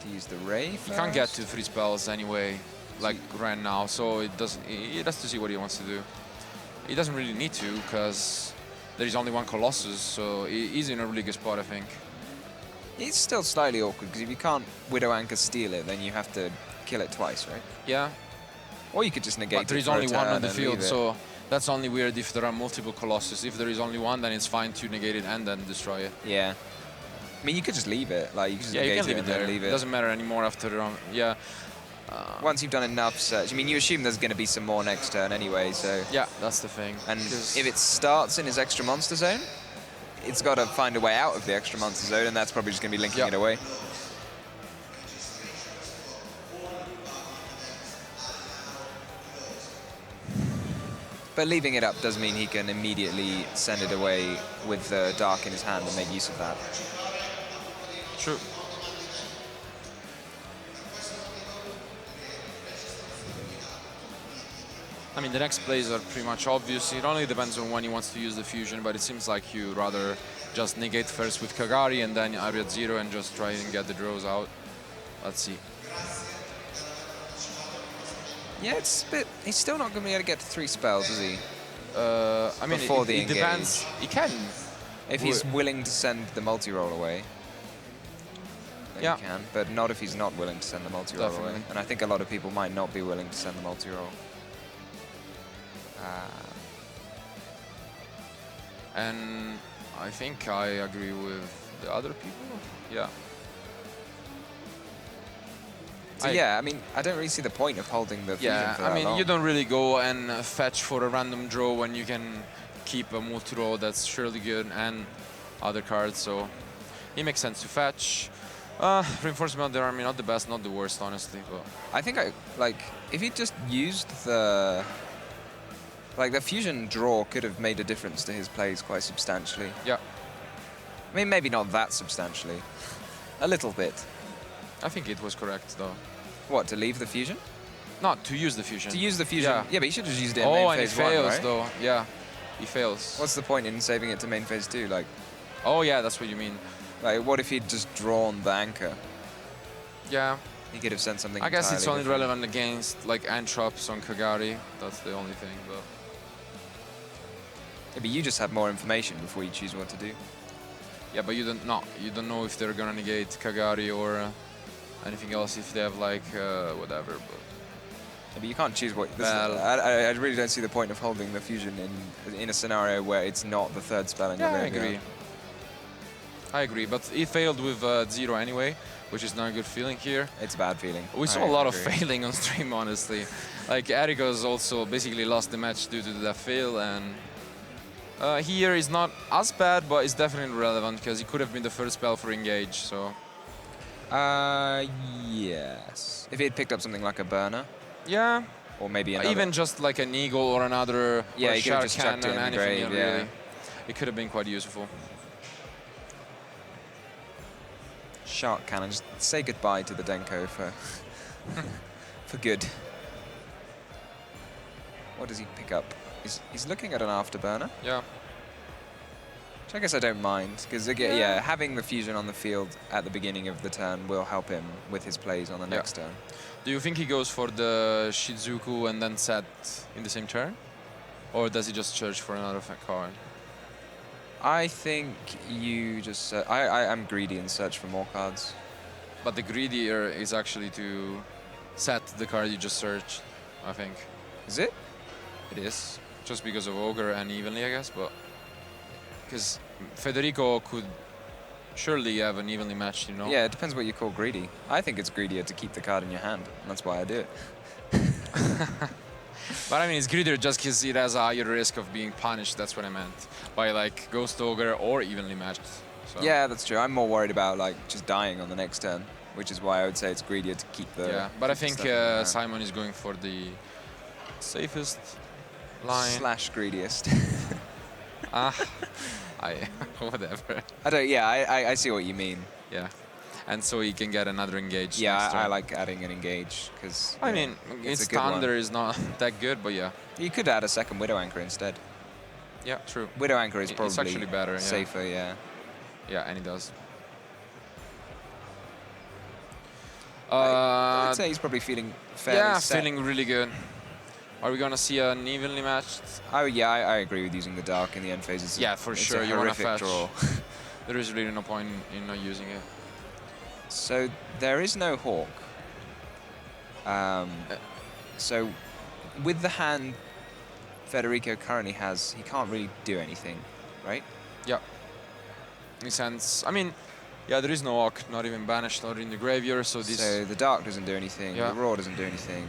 you use the Ray first? You can't get to 3 spells anyway, like right now, so it doesn't. He has to see what he wants to do. He doesn't really need to, because there is only one Colossus, so he's in a really good spot, I think. It's still slightly awkward, because if you can't Widow Anchor steal it, then you have to kill it twice, right? Yeah. Or you could just negate it. But there is only one on the field, so that's only weird if there are multiple Colossus. If there is only one, then it's fine to negate it and then destroy it. Yeah. I mean, you could just leave it. Like, you could just you negate can leave it there. Leave it. It doesn't matter anymore after yeah. Once you've done enough search, I mean, you assume there's going to be some more next turn anyway, so... Yeah, that's the thing. And if it starts in his extra monster zone, it's got to find a way out of the extra monster zone, and that's probably just going to be linking it away. But leaving it up does mean he can immediately send it away with the Dark in his hand and make use of that. True. I mean, the next plays are pretty much obvious. It only depends on when he wants to use the fusion, but it seems like you rather just negate first with Kagari and then Aria 0 and just try and get the draws out. Let's see. Yeah, it's a bit... He's still not going to be able to get to 3 spells, is he? I mean, Before the it depends. He can. If he's willing to send the multi-roll away, then Yeah. he can. But not if he's not willing to send the multi-roll away. Definitely. And I think a lot of people might not be willing to send the multi-roll. And I think I agree with the other people. Yeah. So yeah, I mean, I don't really see the point of holding the fusion Yeah, for that I mean, long. you don't really go and fetch for a random draw when you can keep a multi-roll that's surely good and other cards, so it makes sense to fetch. Reinforcement of the army, not the best, not the worst, honestly. But I think if he just used the fusion draw could have made a difference to his plays quite substantially. yeah, I mean, maybe not that substantially. A little bit. I think it was correct, though. What, to leave the fusion? Not to use the fusion. To use the fusion? Yeah, but he should have used it in oh, main and he phase 1, fails, right? though. Yeah, he fails. What's the point in saving it to main phase 2? Like, Oh, yeah, that's what you mean. what if he'd just drawn the anchor? Yeah, He could have sent something I guess it's entirely only different. relevant against, like, Antrops on Kagari. That's the only thing, but... Yeah, but you just have more information before you choose what to do. Yeah, but you don't know if they're gonna negate Kagari or anything else if they have like whatever. But Yeah, but you can't choose what. Well- I really don't see the point of holding the fusion in a scenario where it's not the 3rd spell in your yeah, I graveyard. agree. I agree, but he failed with 0 anyway, which is not a good feeling here. It's a bad feeling. We saw I a lot of agree. failing on stream, honestly. Like Eriko's also basically lost the match due to that fail, and here is not as bad, but it's definitely relevant because it could have been the first spell for engage. So Yes. If he had picked up something like a burner, yeah, or maybe another. even just like an eagle or another, Yeah, or a he could have shark just chucked it cannon, in the anything grave, yeah. really. It could have been quite useful. Shark cannon. Just say goodbye to the Denko for for good. What does he pick up? He's looking at an afterburner, Yeah. which I guess I don't mind, because Yeah. having the fusion on the field at the beginning of the turn will help him with his plays on the Yeah. next turn. Do you think he goes for the Shizuku and then set in the same turn? Or does he just search for another card? I think you just... I'm greedy and search for more cards. But the greedier is actually to set the card you just searched, I think. Is it? It is. Just because of Ogre and Evenly, I guess, but... Because Federico could surely have an evenly matched, you know? Yeah, it depends what you call greedy. I think it's greedier to keep the card in your hand, and that's why I do it. But I mean, it's greedier just because it has a higher risk of being punished, that's what I meant. By like Ghost Ogre or evenly matched. So. Yeah, that's true. I'm more worried about like just dying on the next turn, which is why I would say it's greedier to keep the... Yeah, but I keep the think stuff in your hand. Simon is going for the safest line. / greediest. Whatever. I see what you mean. Yeah. And so he can get another engage. Yeah, next I turn. like adding an engage, because... I mean, it's its a good one. thunder is not that good, but yeah. You could add a second Widow Anchor instead. Yeah, true. Widow Anchor is It's probably actually better, yeah. safer, yeah. Yeah, and he does. I'd say he's probably feeling fairly set. feeling really good. Are we gonna see an evenly matched? Oh yeah, I agree with using the Dark in the end phases. Yeah, for It's sure. a You wanna horrific fetch. draw. There is really no point in not using it. So there is no Hawk. So with the hand Federico currently has, he can't really do anything, right? Yeah. Makes sense. I mean, yeah, there is no Hawk, not even banished, not in the graveyard, so this... So the Dark doesn't do anything, Yeah. the Raw doesn't do anything.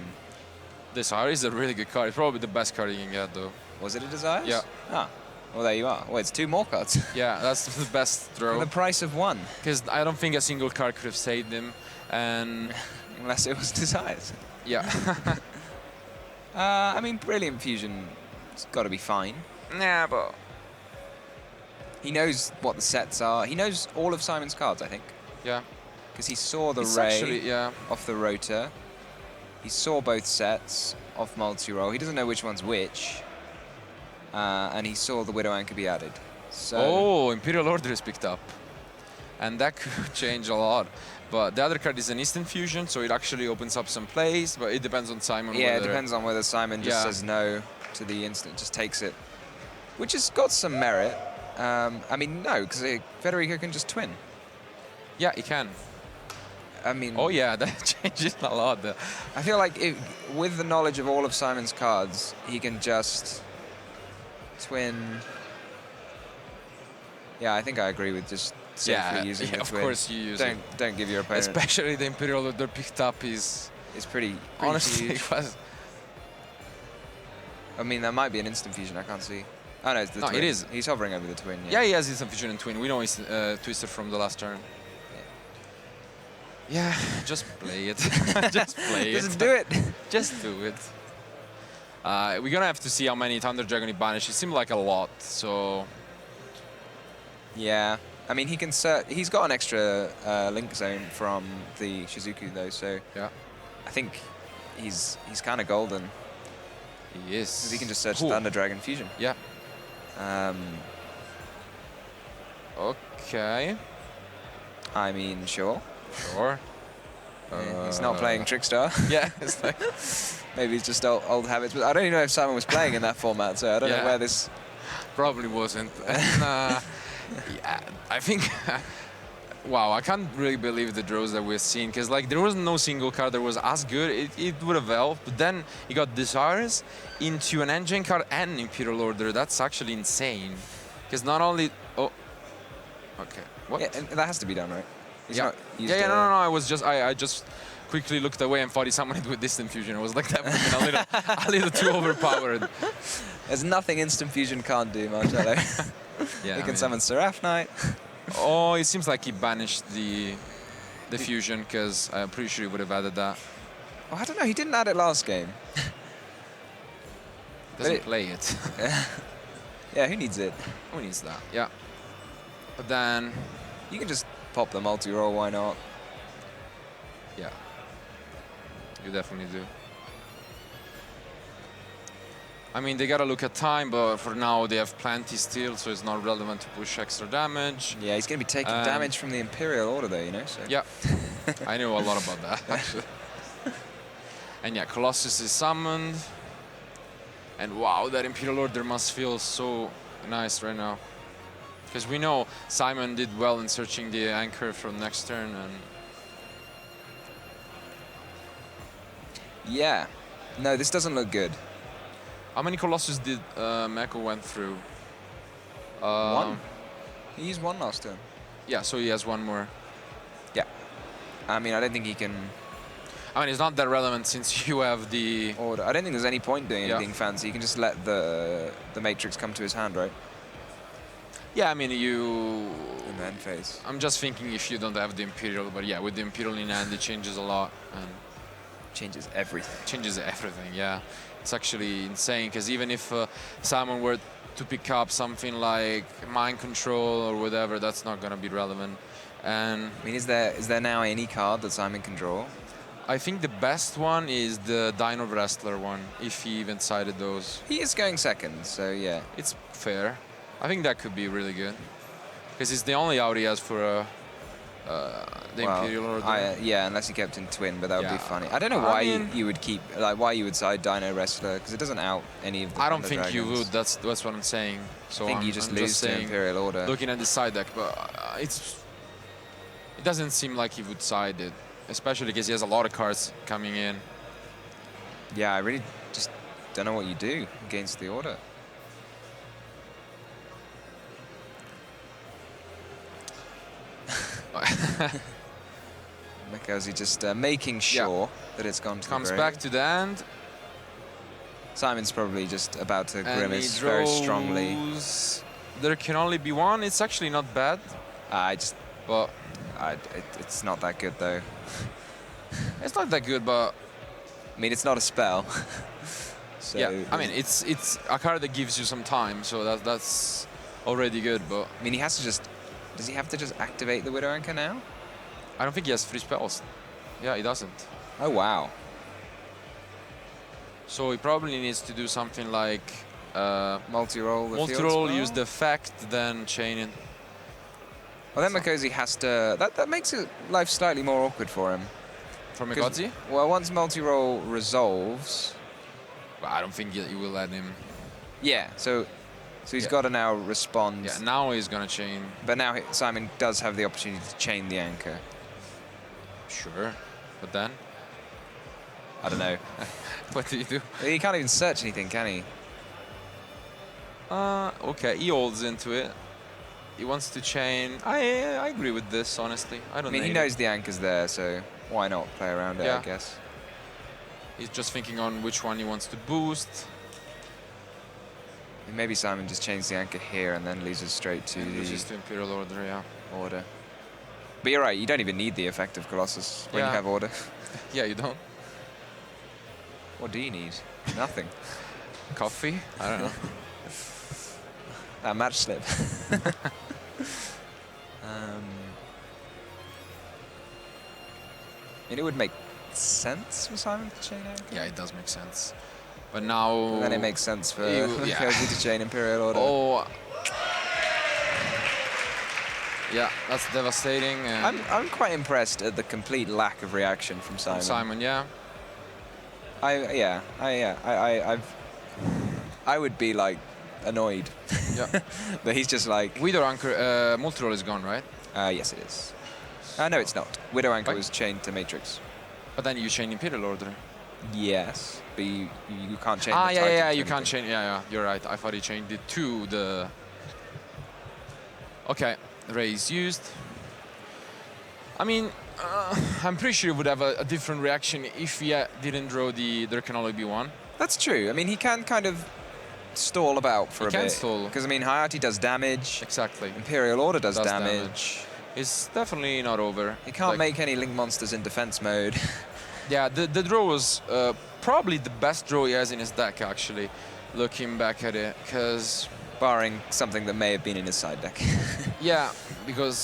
Desire is a really good card. It's probably the best card you can get, though. Was it a Desires? Yeah. Ah, well there you are. Well, it's 2 more cards. Yeah, that's the best For throw. the price of 1. Because I don't think a single card could have saved him, and... Unless it was Desires. yeah. I mean, Brilliant Fusion, it's got to be fine. Nah, but... He knows what the sets are. He knows all of Simon's cards, I think. Yeah. Because he saw the It's ray actually, yeah. off the rotor. he saw both sets of multi-roll. He doesn't know which one's which. And he saw the Widow Anchor be added. So Oh, Imperial Order is picked up. And that could change a lot. But the other card is an instant fusion, so it actually opens up some plays, but it depends on Simon. yeah, it depends on whether Simon just Yeah. says no to the instant, just takes it. Which has got some merit. I mean, no, because Federico can just twin. Yeah, he can. I mean... Oh yeah, that changes a lot. I feel like with the knowledge of all of Simon's cards, he can just twin... Yeah, I think I agree with just safely using the of twin. course you use it. Don't give your opponent... Especially the Imperial Order picked up is... It's pretty honestly, huge. it was... I mean, that might be an instant fusion, I can't see. Oh no, it's the No, twin. it is. He's hovering over the twin, Yeah, he has instant fusion and twin. We know he's Twister from the last turn. Yeah, just play it. Just play it. Just do it. Just do it. We're gonna have to see how many Thunder Dragon he banished. It seemed like a lot, so... Yeah. I mean, he can he's got an extra link zone from the Shizuku, though, so... Yeah. I think he's kind of golden. He is. Because he can just search Cool. Thunder Dragon Fusion. Yeah. Okay. I mean, sure. Sure. Yeah, he's not playing Trickstar. Yeah, it's like... Maybe it's just old habits. But I don't even know if Simon was playing in that format, so I don't know where this... Probably wasn't. And, yeah, I think... wow, I can't really believe the draws that we're seeing, because like there was no single card that was as good. It would have helped, but then he got Desires into an engine card and Imperial Order. That's actually insane. Because not only... Oh. Okay. What? Yeah, and that has to be done, right? He's not used no, to- I was just... I just quickly looked away and thought he summoned it with Distant Fusion. I was like, that would have been a little too overpowered. There's nothing Instant Fusion can't do, Marcello. Yeah, He can summon Seraph Knight. Oh, it seems like he banished the fusion, because I'm pretty sure he would have added that. Oh, I don't know, he didn't add it last game. Doesn't play it. Yeah, who needs it? Who needs that? Yeah. But then... You can just pop the multi-roll, why not? Yeah. You definitely do. I mean, they gotta look at time, but for now they have plenty still, so it's not relevant to push extra damage. Yeah, he's going to be taking damage from the Imperial Order, though, you know? So. Yeah. I know a lot about that, actually. And yeah, Colossus is summoned. And wow, that Imperial Order must feel so nice right now. Because we know Simon did well in searching the anchor from next turn. And yeah. No, this doesn't look good. how many Colossus did Meko went through? One. He used one last turn. Yeah, so he has one more. Yeah. I mean, I don't think he can... I mean, it's not that relevant since you have the... Order. I don't think there's any point doing anything fancy. You can just let the Matrix come to his hand, right? Yeah, I mean, you... In the end phase. I'm just thinking if you don't have the Imperial, but yeah, with the Imperial in hand, it changes a lot. And changes everything. Changes everything, yeah. It's actually insane, because even if Simon were to pick up something like Mind Control or whatever, that's not going to be relevant. And I mean, is there now any card that Simon can draw? I think the best one is the Dino Wrestler one, if he even sided those. He is going second, so yeah. It's fair. I think that could be really good. Because it's the only out he has for the Imperial Order. Yeah, unless he kept in twin, but that would be funny. I don't know I why mean, you would keep, like, why you would side Dino Wrestler, because it doesn't out any of the I don't Thunder think you Dragons. would. That's what I'm saying. So I think I'm, you just I'm lose to saying, Imperial Order. Looking at the side deck, but it doesn't seem like he would side it, especially because he has a lot of cards coming in. Yeah, I really just don't know what you do against the Order. Mecozzi just making sure that it's gone to Comes the back to the end. Simon's probably just about to And grimace he very strongly. There can only be one. It's actually not bad. But it's not that good though. It's not that good, but I mean, it's not a spell. So yeah, I mean, it's a card that gives you some time, so that's already good. But I mean, he has to just. Does he have to just activate the Widow Anchor now? I don't think he has free spells. Yeah, he doesn't. Oh wow. So he probably needs to do something like multi-roll. Multi-roll, use the effect, then chain it. Well, then Mecozzi has to. That makes it life slightly more awkward for him. For Mecozzi? Well, once multi-roll resolves. Well, I don't think he will let him. Yeah, so he's got to now respond. Yeah, now he's gonna chain. But now Simon does have the opportunity to chain the anchor. Sure, but then? I don't know. What do you do? He can't even search anything, can he? Okay, he holds into it. He wants to chain. I agree with this, honestly. I don't. I mean, he knows the anchor's there, so why not play around it? Yeah. I guess. He's just thinking on which one he wants to boost. Maybe Simon just chains the anchor here and then loses straight to the Imperial Order, yeah. Order. But you're right, you don't even need the effect of Colossus when you have Order. Yeah, you don't. What do you need? Nothing. Coffee? I don't know. That match slip. And it would make sense for Simon to chain anchor. Yeah, it does make sense. But now... And then it makes sense for Kazuki to chain Imperial Order. Oh. Yeah, that's devastating. I'm quite impressed at the complete lack of reaction from Simon. Simon, yeah. I would be like annoyed. Yeah. But he's just like... Widow Anchor, multi-roll is gone, right? Yes, it is. No, it's not. Widow Anchor was chained to Matrix. But then you chain Imperial Order. Yes, but you can't chain the the yeah, you can't chain. Yeah, you're right. I thought he chained it to the... Okay, raise used. I mean, I'm pretty sure he would have a different reaction if he didn't draw the... There can only be one. That's true. I mean, he can kind of stall about for a bit. He can stall. Because, I mean, Hayate does damage. Exactly. Imperial Order does damage. It's definitely not over. He can't make any Link monsters in defense mode. Yeah, the draw was probably the best draw he has in his deck, actually, looking back at it, because... Barring something that may have been in his side deck. Yeah, because...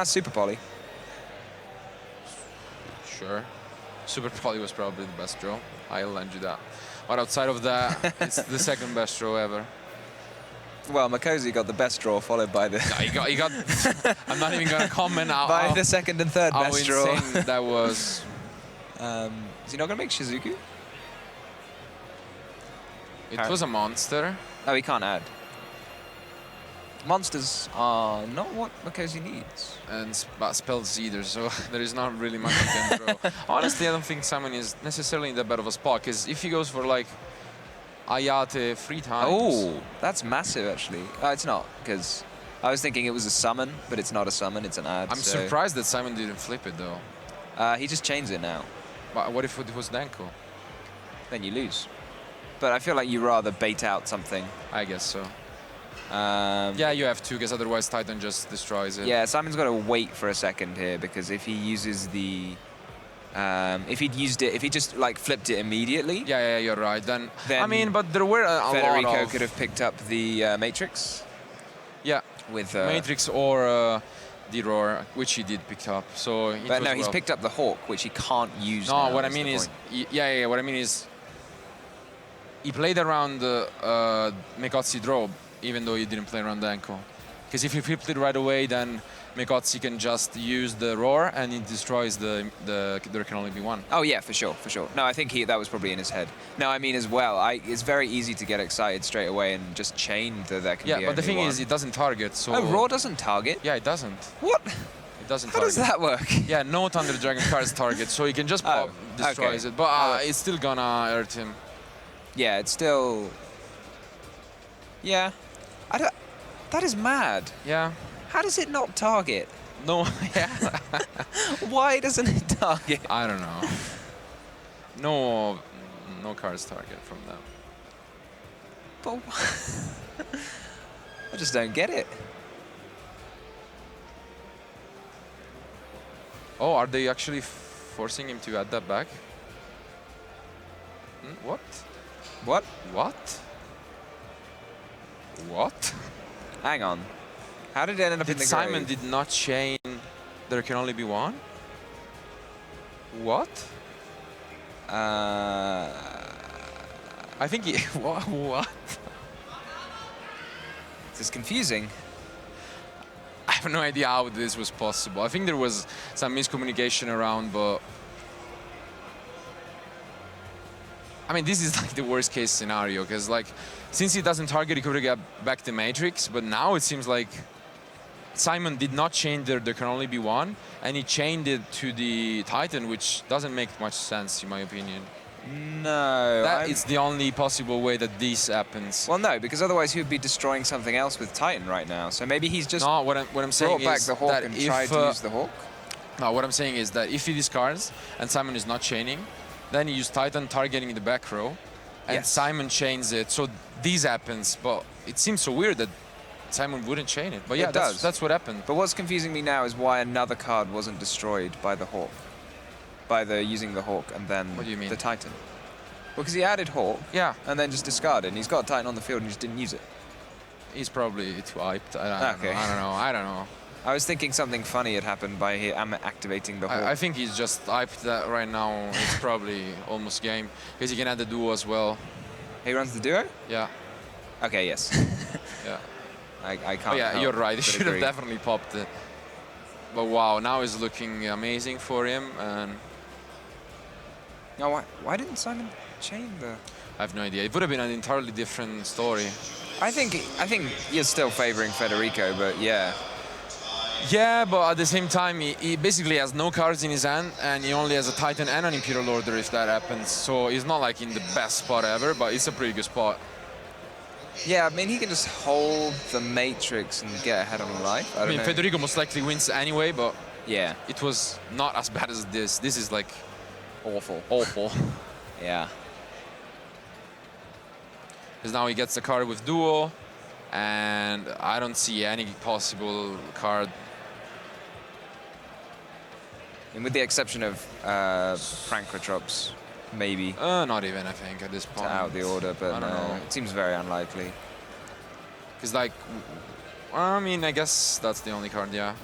Super Poly. Sure. Super Poly was probably the best draw. I'll lend you that. But outside of that, it's the second best draw ever. Well, Mecozzi got the best draw, followed by the... No, he got I'm not even going to comment by the second and third best draw. How insane that was. Is he not going to make Shizuku? It was a monster. Oh, he can't add. Monsters are not what Mecozzi needs. And spells either, so there is not really much he can draw. Honestly, I don't think Simon is necessarily in that bad of a spot, because if he goes for, like, Hayate 3 times... Oh, that's massive, actually. It's not, because I was thinking it was a summon, but it's not a summon, it's an add. I'm surprised that Simon didn't flip it, though. He just chains it now. But what if it was Danko? Then you lose. But I feel like you rather bait out something. I guess so. Yeah, you have to, because otherwise Titan just destroys it. Yeah, Simon's got to wait for a second here, because if he uses the... if he'd used it, if he just like flipped it immediately... Yeah, you're right. Then I mean, but there were a Federico lot of... could have picked up the Matrix. Yeah, with Matrix or the Roar, which he did pick up. So but no, he's picked up the Hawk, which he can't use now. No, what I mean is... Yeah, what I mean is... He played around Mecozzi draw, even though he didn't play around Danko. Because if he flipped it right away, then Mecozzi can just use the Roar and it destroys there can only be one. Oh yeah, for sure. No, I think that was probably in his head. No, I mean as well, it's very easy to get excited straight away and just chain that there can be Yeah, but the thing one. is, it doesn't target, so... Oh, Roar doesn't target? Yeah, it doesn't. What? It doesn't How target. does that work? Yeah, no Thunder Dragon cards target, so he can just pop, destroys it. But it's still gonna hurt him. Yeah, it's still... Yeah. That is mad. Yeah. How does it not target? No, yeah. Why doesn't it target? I don't know. No cards target from them. But I just don't get it. Oh, are they actually forcing him to add that back? What? What? What? What? Hang on. How did it end up in the Simon grave? did not chain there can only be one? What? I think he... What? This is confusing. I have no idea how this was possible. I think there was some miscommunication around, but... I mean, this is like the worst case scenario, because like, since he doesn't target, he could get back the Matrix, but now it seems like Simon did not change there can only be one, and he changed it to the Titan, which doesn't make much sense in my opinion. No. That is the only possible way that this happens. Well, no, because otherwise he would be destroying something else with Titan right now. So maybe he's just No, what I'm saying brought back is the Hawk that and if, tried to use the Hawk. No, what I'm saying is that if he discards and Simon is not chaining, then he uses Titan targeting the back row, and Yes. Simon chains it. So this happens, but it seems so weird that Simon wouldn't chain it. But yeah, It does. that's what happened. But what's confusing me now is why another card wasn't destroyed by the Hawk. By the using the Hawk and then What do you mean? the Titan. Because he added Hawk Yeah, and then just discarded, and he's got a Titan on the field and just didn't use it. he's probably too hyped. I Okay. I don't know. I was thinking something funny had happened by him activating the Hawk. I think he's just hyped that right now it's probably almost game, because he can add the duo as well. He runs the duo? Yeah, Okay, yes. yeah. I can't Oh yeah, help you're right. He but should have agree. definitely popped it. But wow, now it's looking amazing for him, and No, why didn't Simon chain the... I have no idea. It would have been an entirely different story. I think you're still favoring Federico, but yeah. Yeah, but at the same time, he basically has no cards in his hand, and he only has a Titan and an Imperial Order if that happens. So he's not like in the best spot ever, but it's a pretty good spot. Yeah, I mean, he can just hold the Matrix and get ahead on life. I I don't mean, know. Federico most likely wins anyway, but Yeah, it was not as bad as this. This is like awful. awful. Yeah. Because now he gets the card with duo, and I don't see any possible card. And with the exception of Prankrotrops, maybe, Not even, I think, at this to point. out the order, but I don't know. it seems very unlikely. Because, like, I mean, I guess that's the only card, yeah.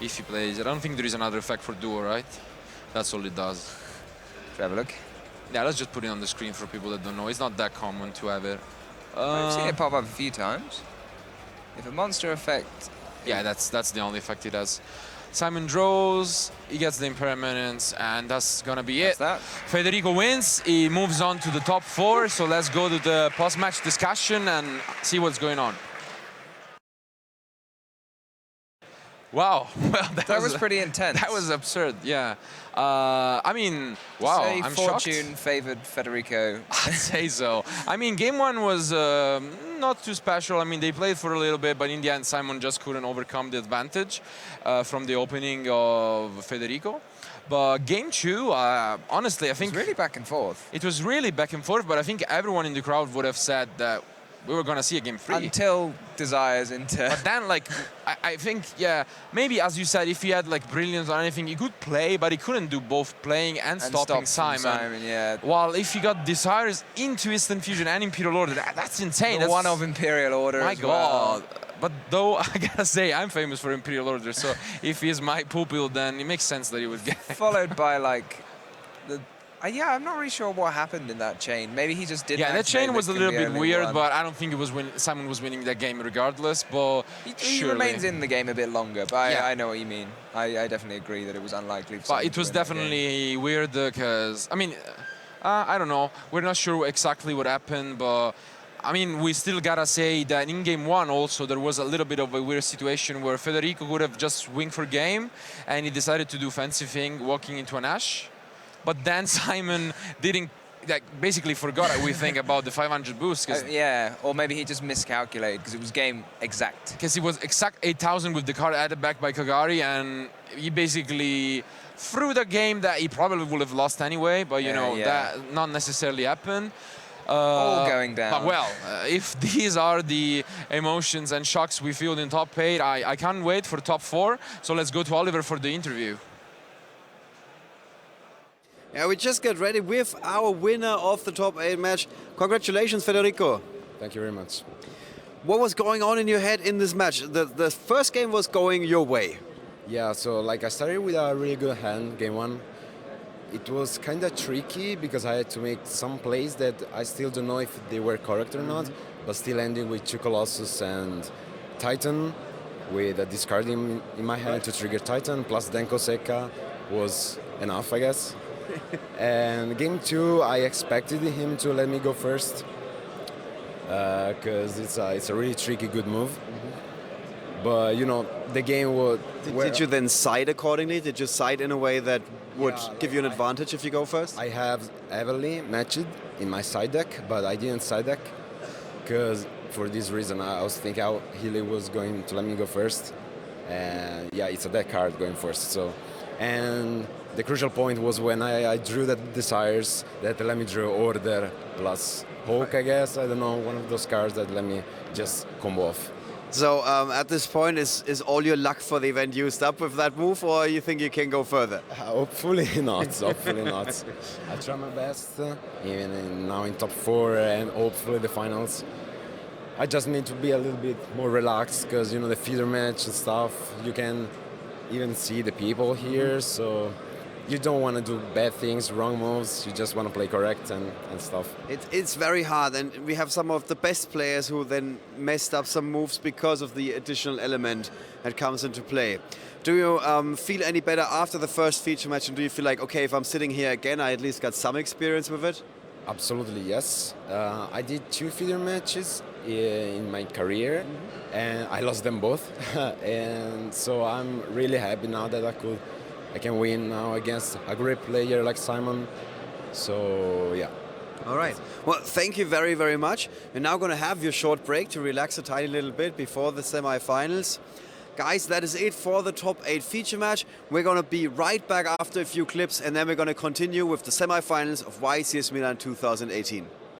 If he plays it. I don't think there is another effect for duo, right? That's all it does. Should we have a look? Yeah, let's just put it on the screen for people that don't know. It's not that common to have it. I've seen it pop up a few times. If a monster effect... Yeah, that's the only effect it has. Simon draws, he gets the impermanence, and that's gonna be That's it. that. Federico wins, he moves on to the top 4, so let's go to the post-match discussion and see what's going on. Wow, well, That was pretty intense. That was absurd, yeah. I mean, wow, Say I'm shocked. Fortune favored Federico. I'd say so. I mean, game 1 was not too special. I mean, they played for a little bit, but in the end, Simon just couldn't overcome the advantage from the opening of Federico. But game 2, honestly, I think... It was really back and forth. It was really back and forth, but I think everyone in the crowd would have said that we were going to see a game 3. Until Desires into... But then, like, I think, yeah, maybe, as you said, if he had, like, brilliance or anything, he could play, but he couldn't do both playing and stopping Simon. Yeah. While if he got Desires into Instant Fusion and Imperial Order, that's insane. The That's one of Imperial Order my as God. well. But though, I gotta say, I'm famous for Imperial Order, so if he's my pupil, then it makes sense that he would get... Followed by, like, the... yeah, I'm not really sure what happened in that chain. Maybe he just didn't. Yeah, that activate chain was a the little bit only weird, one. but I don't think it was Simon was winning that game regardless, but He surely. remains in the game a bit longer, but Yeah. I know what you mean. I definitely agree that it was unlikely for But Simon it to was win that game. definitely weird because, I mean, I don't know. We're not sure exactly what happened, but I mean, we still gotta say that in game 1 also there was a little bit of a weird situation where Federico could have just winged for game, and he decided to do fancy thing, walking into an Ash. But then Simon didn't, like, basically forgot, we think, about the 500 boost. Yeah, or maybe he just miscalculated because it was game exact. Because it was exact 8,000 with the card added back by Kagari, and he basically threw the game that he probably would have lost anyway, but you know, yeah. that not necessarily happened. All going down. But well, if these are the emotions and shocks we feel in top 8, I can't wait for top 4. So let's go to Oliver for the interview. Yeah, we just got ready with our winner of the top 8 match. Congratulations, Federico. Thank you very much. What was going on in your head in this match? The first game was going your way. Yeah, so like I started with a really good hand, game 1. it was kind of tricky because I had to make some plays that I still don't know if they were correct or not, but still ending with 2 Colossus and Titan with a discard in my hand to trigger Titan, plus Denko Sekka was enough, I guess. And game 2, I expected him to let me go first because it's a really tricky, good move. But you know, the game would. Did you then side accordingly? Did you side in a way that would give you an advantage if you go first? I have heavily matched in my side deck, but I didn't side deck because for this reason I was thinking how Healy was going to let me go first, and yeah, it's a deck card going first. So, and the crucial point was when I drew that Desires that let me draw Order plus Hulk, I guess. I don't know, one of those cards that let me just combo off. So at this point, is all your luck for the event used up with that move, or you think you can go further? Hopefully not. Hopefully not. I try my best, even now in top 4 and hopefully the finals. I just need to be a little bit more relaxed because you know the feeder match and stuff. You can even see the people here, so you don't want to do bad things, wrong moves. You just want to play correct and stuff. It's very hard, and we have some of the best players who then messed up some moves because of the additional element that comes into play. Do you feel any better after the first feature match, and do you feel like, okay, if I'm sitting here again, I at least got some experience with it? Absolutely, yes. I did 2 feeder matches in my career, and I lost them both. And so I'm really happy now that I can win now against a great player like Simon. So, yeah. All right. Well, thank you very, very much. We're now going to have your short break to relax a tiny little bit before the semi-finals. Guys, that is it for the top 8 feature match. We're going to be right back after a few clips, and then we're going to continue with the semi-finals of YCS Milan 2018.